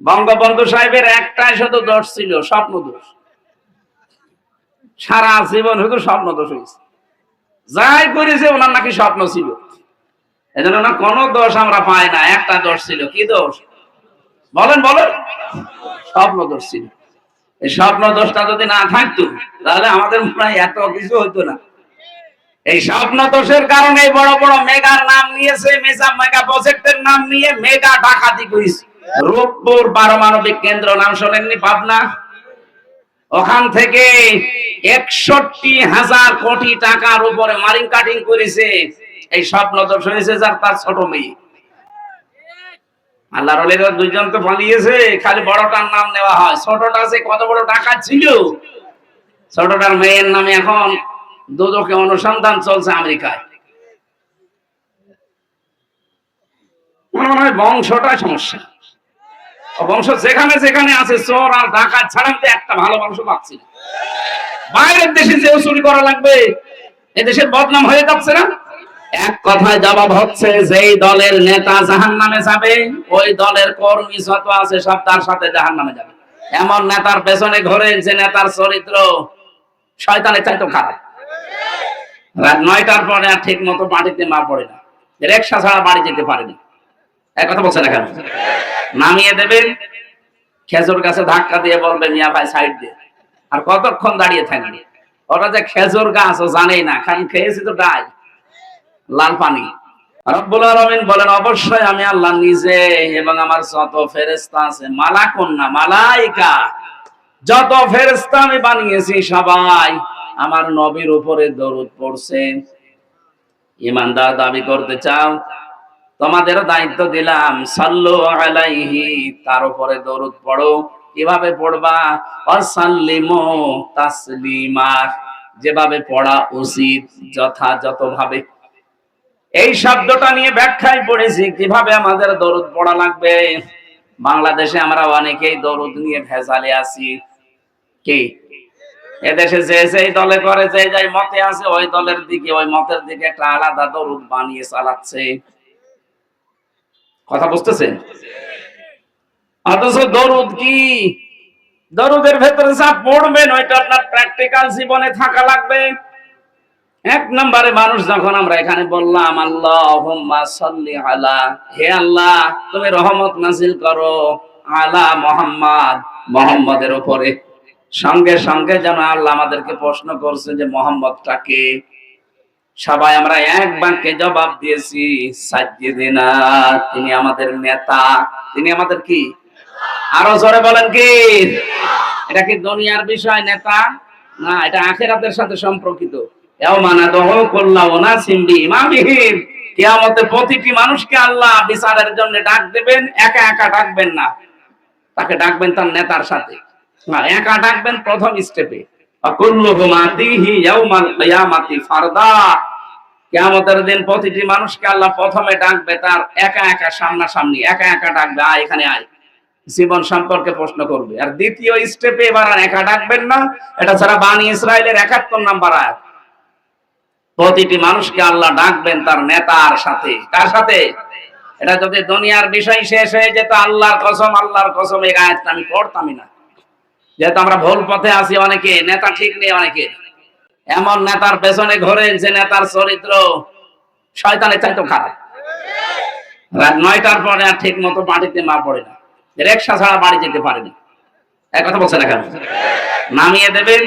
বঙ্গবন্ধু সাহেবের একটাই শুধু দোষ ছিল, স্বপ্ন দোষ। সারা জীবন শুধু স্বপ্ন দোষ হয়েছে, যাই করেছে ওনার নাকি স্বপ্ন ছিল। এজন্য না কোনো দোষ আমরা পাই না, একটা দোষ ছিল। কি দোষ বলেন বলেন? স্বপ্ন দোষ ছিল। এই স্বপ্ন দোষটা যদি না থাকতো তাহলে আমাদের মনে হয় এত কিছু হইতো না। এই স্বপ্ন দোষের কারণে বড় বড় মেগার নাম নিয়েছে, মেগা প্রজেক্টের নাম নিয়ে মেগা ডাকাতি করেছে। রূপপুর পারমাণবিক কেন্দ্র নাম শোনেননি? পাবনা। ওখান থেকে ৬১,০০০ কোটি টাকার উপরে মারিং কাটিং করেছে। এই স্বপ্ন দোষ হয়েছে যার, তার ছোট মেয়ে। আল্লাহর ওলিরা দুইজন তো পালিয়েছে, খালি বড়টার নাম নেওয়া হয়। ছোটটা যে কত বড় ডাকাত ছিল, ছোটটার মেয়ের নামে এখন দুদকে অনুসন্ধান চলছে আমেরিকায়। মনে হয় বংশটা সমস্যা। বংশ যেখানে যেখানে আছে চোর আর ডাকাত ছাড়া তো একটা ভালো বংশ পাচ্ছি না। বাইরের দেশে যে চুরি করা লাগবে, এদেশের বদনাম হয়ে যাচ্ছে না? এক কথায় জবাব হচ্ছে, যেই দলের নেতা জাহান্নামে যাবে, ওই দলের কর্মী যত আছে সব তার সাথে জাহান্নামে যাবে। এমন নেতার পেছনে ঘোরেন যে নেতার চরিত্র শয়তানের চাইতে খারাপ। রাত ৯টার পরে আর ঠিক মতো মাটিতে মা পড়ে না, রিকশা ছাড়া বাড়ি যেতে পারেনি। এক কথা বলছেন এখন? নামিয়ে দেবেন, খেজুর গাছে ধাক্কা দিয়ে বলবেন মিয়া ভাই সাইড দিয়ে। আর কতক্ষণ দাঁড়িয়ে থাকবে? ওরা যে খেজুর গাছ ও জানেই না, খান খেয়েছি তো ডাল লাল পানি। রব্বুল আলামিন বলেন, অবশ্যই আমি আল্লাহ নিজে এবং আমার যত ফেরেশতা আছে, মালাকুন না মালাইকা, যত ফেরেশতা আমি বানিয়েছি সবাই আমার নবীর উপরে দরুদ পড়ছে। ঈমানদার দাবি করতে চাও, তোমাদের দায়িত্ব দিলাম, সাল্লু আলাইহি, তার উপরে দরুদ পড়ো। কিভাবে পড়বা? ওয়াসাল্লিমু তাসলিমা, যেভাবে পড়া উচিত যথাযথভাবে। এই শব্দটা নিয়ে ব্যাখ্যায় পড়েছি কিভাবে আমাদের দরুদ পড়া লাগবে। বাংলাদেশে আমরা অনেকেই দরুদ নিয়ে ভেজালে আছি। কি এদেশে যে যেই দলে করে, যে যাই মতে আছে, ওই দলের দিকে, ওই মতের দিকে একটা আলাদা দরুদ বানিয়ে চালাচ্ছে। কথা বুঝতেছেন? অথচ দরুদ কি? দরুদের ভেতরে যা পড়বেন ওইটা আপনার প্র্যাকটিক্যাল জীবনে থাকা লাগবে। এক নম্বরে মানুষ যখন আমরা এখানে বললাম আল্লাহুম্মা সাল্লি আলা, হে আল্লাহ তুমি রহমত নাযিল করো আলা মুহাম্মদ, মুহাম্মাদের উপরে, সঙ্গে সঙ্গে যেন আল্লাহ আমাদেরকে প্রশ্ন করছে যে মুহাম্মদটা কে। সবাই আমরা এক বাক্যে জবাব দিয়েছি, সাইয়্যিদিনা, তিনি আমাদের নেতা, তিনি আমাদের কি? আরো জোরে বলেন কি? এটা কি দুনিয়ার বিষয় নেতা? না, এটা আখিরাতের সাথে সম্পর্কিত। কিয়ামতে প্রতিটি মানুষকে আল্লাহ বিচারের জন্য ডাক দেবেন, একা একা ডাকবেন না, তাকে ডাকবেন তার নেতার সাথে। না, একা ডাকবেন প্রথম স্টেপে। কুল্লুহুম আতিহি ইয়াউমাল কিয়ামাতি ফারদা, কিয়ামতের দিন প্রতিটি মানুষকে আল্লাহ প্রথমে ডাকবে তার একা একা, সামনাসামনি একা একা ডাকবে, আয় এখানে আয়, জীবন সম্পর্কে প্রশ্ন করবে। আর দ্বিতীয় স্টেপে এবার আর একা ডাকবেন না, এটা ছাড়া বানি ইসরাইলের ৭১ নম্বর আয়াত, প্রতিটি মানুষকে আল্লাহ ডাকবেন তার নেতার সাথে। কার সাথে? এটা যদি দুনিয়ার বিষয় শেষ হয়ে যেত, আল্লাহর কসম, আল্লাহর কসম, এই আয়াতটা আমি পড়তামই না। যেহেতু আমরা ভুল পথে আছি, অনেকে নেতা ঠিক নেই, অনেকে এমন নেতার পেছনে ঘোরে যে নেতার চরিত্র শয়তানের চাইতে খারাপ। রাত ৯টার পরে আর ঠিক মতো মাটিতে মা পড়ে না, রিকশা ছাড়া বাড়ি যেতে পারেনি। এক কথা বলছেন এখন? নামিয়ে দেবেন,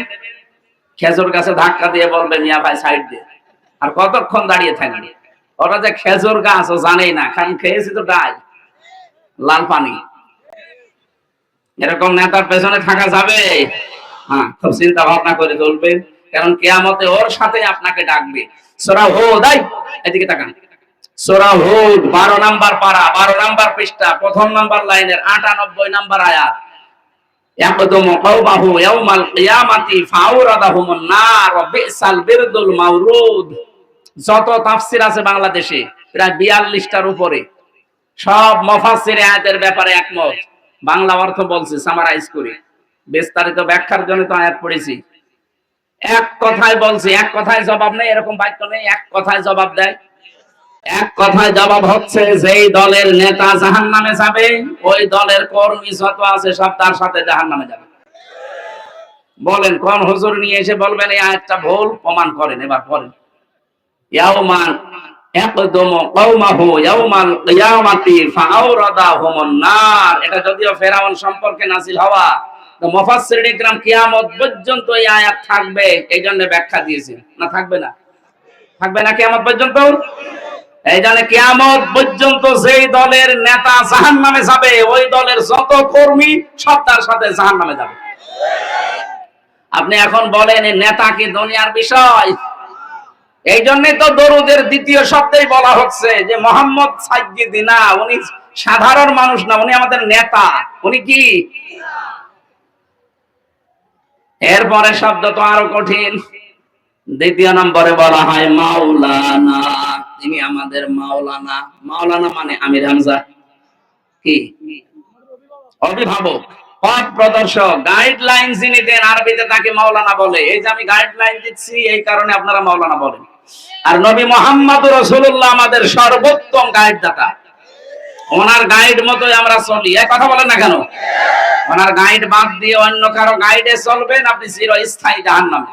খেজুর গাছে ধাক্কা দিয়ে বলবেন মিয়া ভাই সাইড দিয়ে। আর কতক্ষণ দাঁড়িয়ে থাকবে? ওরা যে খেজুর গাছ ও জানেই না, খান খেয়েছি তো ডাল লাল পানি। এরকম নেতার পেছনে থাকা যাবে? হ্যাঁ, খুব চিন্তা ভাবনা করে চলবেন, কারণ কিয়ামতে ওর সাথে আপনাকে ডাকবে। সূরা হুদ, এদিকে তাকান, সূরা হুদ ১২ নাম্বার পারা, ১২ নাম্বার পৃষ্ঠা, প্রথম নাম্বার লাইনের ৯৮ নাম্বার আয়াত। ইয়াকদুমু কওমাহু ইয়াউমাল কিয়ামাতি ফাওরাদাহুমুন নার ওয়া বিসাল বিরদুল মাওরুদ। যত তাফসীর আছে বাংলাদেশে প্রায় ৪২টার উপরে, সব মুফাসসির আয়াতের ব্যাপারে একমত। বাংলা অর্থ বলছি, সামারাইজ করি, বিস্তারিত ব্যাখ্যার জন্য তো আয়াত পড়েছি। এক কথায় বলছি, এক কথায় জবাব নেই, এরকম বাক্য নেই এক কথায় জবাব দেয়। এক কথায় জবাব হচ্ছে, যেই দলের নেতা জাহান্নামে যাবে, ওই দলের কর্মী যত আছে সব তার সাথে জাহান্নামে যাবে। বলেন, কোন হুজুর নিয়ে এসে বলবেন এই আয়াতটা ভুল, প্রমাণ করেন, এবার পড়েন। ইয়াউমান ইয়াকদুমু কওমাহু ইয়াউমাল কিয়ামাতি ফাআওরাদাহুমুন নার। এটা যদিও ফেরাউন সম্পর্কে নাযিল হওয়া, তো মুফাসসিরিন ইকরাম কিয়ামত পর্যন্ত এই আয়াত থাকবে এইজন্য ব্যাখ্যা দিয়েছেন। না থাকবে না? থাকবে না কিয়ামত পর্যন্ত? এই জন্য কিয়ামত পর্যন্ত যেই দলের নেতা জাহান্নামে যাবে, ওই দলের যত কর্মী সব তার সাথে জাহান্নামে যাবে। আপনি এখন বলেন এই নেতা কি দুনিয়ার বিষয়? এই জন্যই তো দরুদের দ্বিতীয় শব্দেই বলা হচ্ছে যে মোহাম্মদ সাইয়্যিদি না, উনি সাধারণ মানুষ না, উনি আমাদের নেতা। উনি কি? এরপরে শব্দ তো আরো কঠিন। দ্বিতীয় নম্বরে বলা হয় মাওলানা, তিনি আমাদের মাওলানা। মাওলানা মানে আমির হামজা কি? অভিভাবক, পথ প্রদর্শক, গাইডলাইন যিনি দেন, আরবিতে তাকে মাওলানা বলে। এই যে আমি গাইডলাইন দিচ্ছি, এই কারণে আপনারা মাওলানা বলেন। আর নবী মুহাম্মদ রাসূলুল্লাহ আমাদের সর্বোত্তম গাইড দাতা। ওনার গাইড মতোই আমরা চলি। এই কথা বলেন না কেন? ওনার গাইড বাদ দিয়ে অন্য কারো গাইডে চলবেন, আপনি চিরস্থায়ী জাহান্নামে।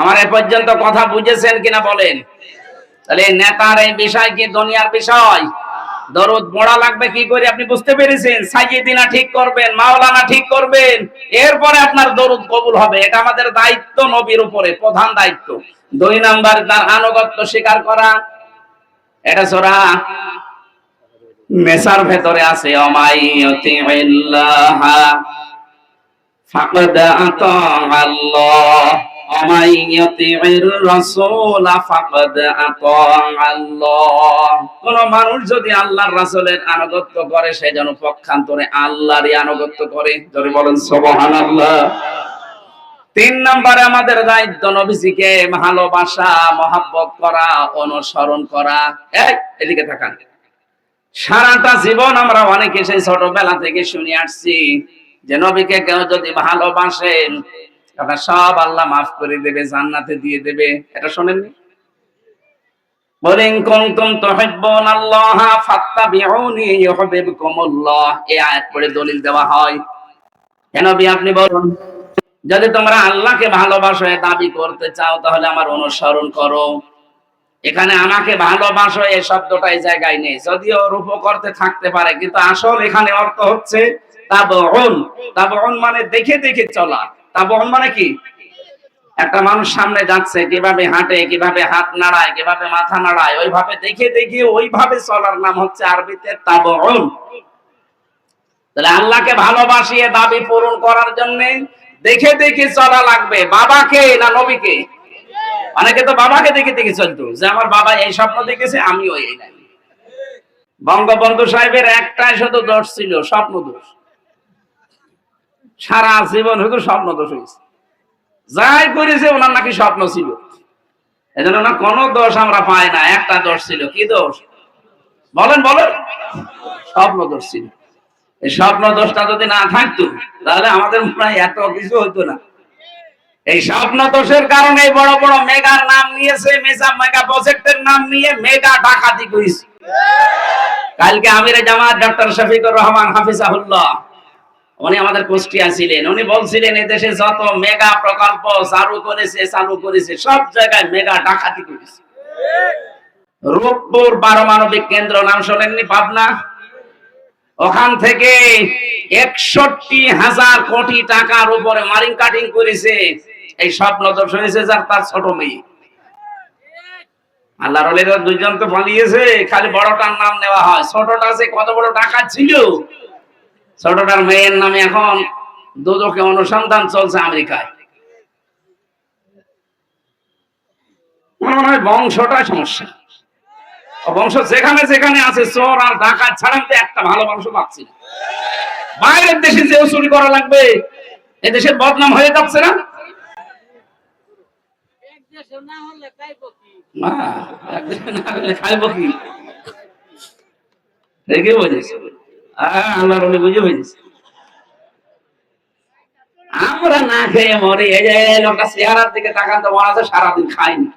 আমার এ পর্যন্ত কথা বুঝেছেন কিনা বলেন? তাহলে নেতার এই বিষয় কি দুনিয়ার বিষয়? দরুদ পড়া লাগবে কি করে আপনি বুঝতে পেরেছেন? সাইয়্যিদিনা ঠিক করবেন, মাওলানা ঠিক করবেন, এরপরে আপনার দরুদ কবুল হবে। এটা আমাদের দায়িত্ব, নবীর উপরে প্রধান দায়িত্ব। দুই নাম্বার, তার আনুগত্য স্বীকার করা। এটা সূরা নেসার ভেতরে আছে, অমাইয়ুতিল্লাহ ফাকাদ আতা আল্লাহ অমাইয়ুতির রাসূল ফাকাদ আতা আল্লাহ। কোন মানুষ যদি আল্লাহর রাসূলের আনুগত্য করে, সে যেন পক্ষান্তরে আল্লাহরই আনুগত্য করে। জোরে বলেন সুবহানাল্লাহ। তিন নম্বরে আমাদের দায়িত্ব নবীজিকে ভালোবাসা, মহব্বত করা, অনুসরণ করা। এদিকে তাকান। সারাটা জীবন আমরা অনেকে সেই ছোটবেলা থেকে শুনে আসছি যে নবীকে কেউ যদি ভালোবাসেন, আপনার সব আল্লাহ মাফ করে দেবে, জান্নাতে দিয়ে দেবে। এটা শোনেননি? বলেন কুনতুম তুহিব্বুনাল্লাহ ফাত্তাবিউনি ইউহিব্বুকুমুল্লাহ। এই আয়াত পড়ে দলিল দেওয়া হয়। হে নবী, আপনি বলুন, যদি তোমরা আল্লাহকে ভালোবাসো, দাবি করতে চাও, তাহলে আমার অনুসরণ করো। এখানে আমাকে ভালোবাসো এই শব্দটা এই জায়গায় নেই, যদিও রূপকর্তে থাকতে পারে, কিন্তু আসল এখানে অর্থ হচ্ছে তাবউন। তাবউন মানে দেখে দেখে চলা। তাবউন মানে কি? একটা মানুষ সামনে যাচ্ছে, কিভাবে হাঁটে, কিভাবে হাত নাড়ায়, কিভাবে মাথা নাড়ায়, ওইভাবে দেখে দেখে ওইভাবে চলার নাম হচ্ছে আরবিতে তাবউন। তাহলে আল্লাহকে ভালোবাসিয়ে দাবি পূরণ করার জন্য দেখে দেখে চলা লাগবে। বাবাকে না নবীকে? অনেকে তো বাবাকে দেখে দেখে চলতো, যে আমার বাবা এই স্বপ্ন দেখেছে, আমিও এই নাই। বঙ্গবন্ধু সাহেবের একটাই শুধু দোষ ছিল, স্বপ্ন দোষ। সারা জীবন শুধু স্বপ্ন দোষ হয়েছে। যাই করেছে ওনার নাকি স্বপ্ন ছিল, এজন্য ওনার কোনো দোষ আমরা পাই না। একটা দোষ ছিল। কি দোষ? বলেন বলেন। স্বপ্ন দোষ ছিল। এই স্বপ্ন দোষটা যদি না থাকতো, তাহলে আমাদের মনে হয় এত কিছু হতো না। এই স্বপ্ন দোষের কারণে বড় বড় মেগার নাম নিয়েছে, মেগা প্রজেক্টের নাম নিয়ে মেগা ডাকাতি করেছে। কালকে আমিরে জামাত ডক্টর শফিকুর রহমান হাফিজাহুল্লাহ, উনি আমাদের কুষ্টিয়া ছিলেন। উনি বলছিলেন এদেশে যত মেগা প্রকল্প চালু করেছে সব জায়গায় মেগা ডাকাতি করেছে। রূপপুর পারমাণবিক কেন্দ্র নাম শোনেননি? পাবনা। ওখান থেকে ৬১,০০০ কোটি টাকার উপরে মারিং কাটিং করেছে। এই স্বপ্ন দোষ হয়েছে যার, তার ছোট মেয়ে। আল্লাহর ওলিরা দুইজন তো পালিয়েছে, খালি বড়টার নাম নেওয়া হয়। ছোটটা যে কত বড় ডাকাত ছিল, ছোটটার মেয়ের নামে এখন দুদকে অনুসন্ধান চলছে আমেরিকায়। মনে হয় বংশটাই সমস্যা। বংশ যেখানে যেখানে আছে, চোর আর ডাকাত ছাড়া একটা ভালো বংশ পাচ্ছি না। বাইরের দেশে যে চুরি করা লাগবে, এই দেশের বদনাম হয়ে যাচ্ছে না? খাইব কি? আল্লাহর ওলি বুঝে হয়েছে। আমরা না খেয়ে মরি। এই যে লোকটা চেহারার দিকে তাকান তো, মনে আছে সারাদিন খাইনি।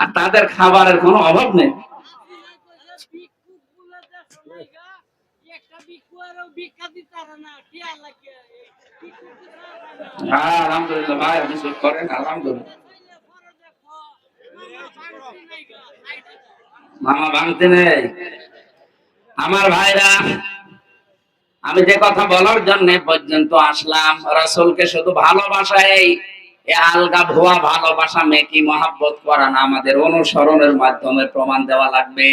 আর তাদের খাবারের কোনো অভাব নেই। হ্যাঁ, আলহামদুলিল্লাহ ভাই, আপনি চুপ করেন। আলহামদুলিল্লাহ, মামা ভাঙতে নেই। আমার ভাইরা, আমি যে কথা বলার জন্য পর্যন্ত আসলাম, রাসূলকে শুধু ভালোবাসাই, এ আলগা ভুয়া ভালোবাসা মেকি মহাব্বত করা না, আমাদের অনুসরণের মাধ্যমে প্রমাণ দেওয়া লাগবে।